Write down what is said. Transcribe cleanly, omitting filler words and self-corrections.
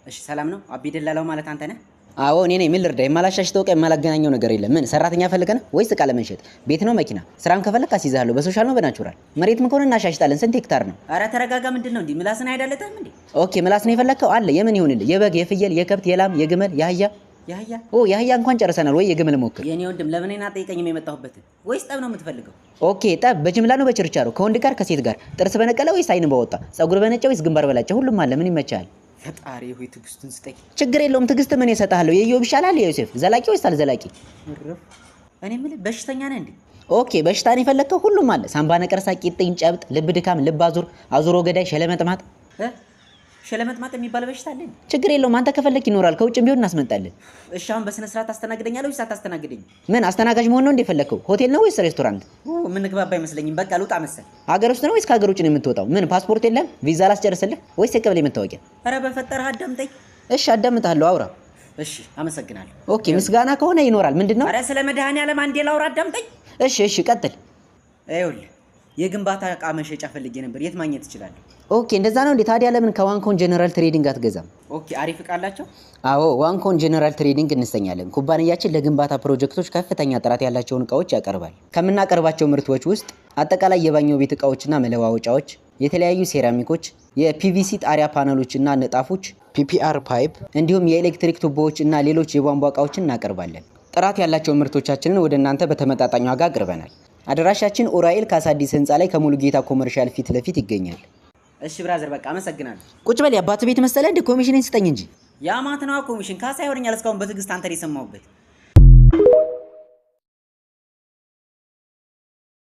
እሺ ሰላም ነው አቢ ደላላው ማለት አንተ ነህ? አዎ እኔ ነኝ። ምን ልርዳ? የማላሻሽተው ቀን የማላገናኘው ነገር የለም። ምን ሰራተኛ ፈልገን ወይስ እቃ ለመሸጥ? ቤት ነው መኪና? ስራም ከፈለክ አስይዝሃለሁ። በሶሻል ነው በናቹራል? መሬት ምን ከሆነ እናሻሽጣለን። ስንት ሄክታር ነው? አረ ተረጋጋ። ምንድነው እንዴ? ምላስን አይዳለተም እንዴ? ኦኬ ምላስ ነው የፈለከው? አለ። የምን ይሁንልህ? የበግ፣ የፍየል፣ የከብት፣ የላም፣ የግመል፣ የአህያ ያህያ የአህያ እንኳን ጨርሰናል። ወይ የግመል ሞክር። የኔ ወንድም ለምን እኔና ጠይቀኝም የመጣሁበትን ወይስ ጠብ ነው የምትፈልገው? ኦኬ ጠብ በጅምላ ነው በችርቻሮ? ከወንድ ጋር ከሴት ጋር? ጥርስ በነቀለ ወይስ አይን በወጣ? ጸጉር በነጨ ወይስ ግንባር በላጨ? ሁሉም አለ። ምን ይመቻል? ፈጣሪ ሆይ ትግስቱን ስጠኝ። ችግር የለውም ትግስት ምን እሰጥሃለሁ። የኢዮብ ይሻላል የዮሴፍ? ዘላቂ ወይስ አልዘላቂ? እኔ የምልህ በሽተኛ ነህ እንዴ? ኦኬ በሽታን የፈለከው ሁሉም አለ። ሳምባ ነቀርሳ፣ ቂጥኝ፣ ጨብጥ፣ ልብ ድካም፣ ልብ አዙሮ ገዳይ፣ ሸለመጥማጥ። ሸለመጥማጥ የሚባል በሽታ አለ? ችግር የለውም አንተ ከፈለክ ይኖራል። ከውጭም ቢሆን እናስመጣለን። እሺ አሁን በስነ ስርዓት አስተናግደኛለህ ወይስ አታስተናግደኝ? ምን አስተናጋጅ መሆን ነው እንደፈለከው? ሆቴል ነው ወይስ ሬስቶራንት? ምን ግባባ አይመስለኝም። በቃ ልውጣ መሰል። ሀገር ውስጥ ነው ወይስ ከሀገር ውጭ ነው የምትወጣው? ምን ፓስፖርት የለም? ቪዛ ላስጨርስልህ ወይስ የቀበሌ መታወቂያ? ኧረ በፈጠረህ አዳምጠኝ። እሺ አዳምጣለሁ፣ አውራ። እሺ አመሰግናለሁ። ኦኬ ምስጋና ከሆነ ይኖራል። ምንድነው? ኧረ ስለ መድኃኒዓለም አንዴ ላውራ፣ አዳምጠኝ። እሺ ቀጥል። ይኸውልህ የግንባታ እቃ መሸጫ ፈልጌ ነበር። የት ማግኘት እችላለሁ? ኦኬ እንደዛ ነው እንዴ? ታዲያ ለምን ከዋንኮን ጀነራል ትሬዲንግ አትገዛም? ኦኬ አሪፍ እቃ አላቸው? አዎ ዋንኮን ጀነራል ትሬዲንግ እንሰኛለን። ኩባንያችን ለግንባታ ፕሮጀክቶች ከፍተኛ ጥራት ያላቸውን እቃዎች ያቀርባል። ከምናቀርባቸው ምርቶች ውስጥ አጠቃላይ የባኞ ቤት እቃዎችና መለዋወጫዎች፣ የተለያዩ ሴራሚኮች፣ የፒቪሲ ጣሪያ ፓነሎችና ንጣፎች፣ ፒፒአር ፓይፕ እንዲሁም የኤሌክትሪክ ቱቦዎች እና ሌሎች የቧንቧ እቃዎችን እናቀርባለን። ጥራት ያላቸው ምርቶቻችንን ወደ እናንተ በተመጣጣኝ ዋጋ አቅርበናል። አድራሻችን ኡራኤል ካሳዲስ ህንፃ ላይ ከሙሉ ጌታ ኮመርሻል ፊት ለፊት ይገኛል። እሺ ብራዘር በቃ አመሰግናለሁ። ቁጭ በል። የአባት ቤት መሰለህ እንደ ኮሚሽንን ስጠኝ እንጂ። ያ ማት ነው ኮሚሽን ካሳ ይወርኛል። እስካሁን በትዕግስት አንተን የሰማሁበት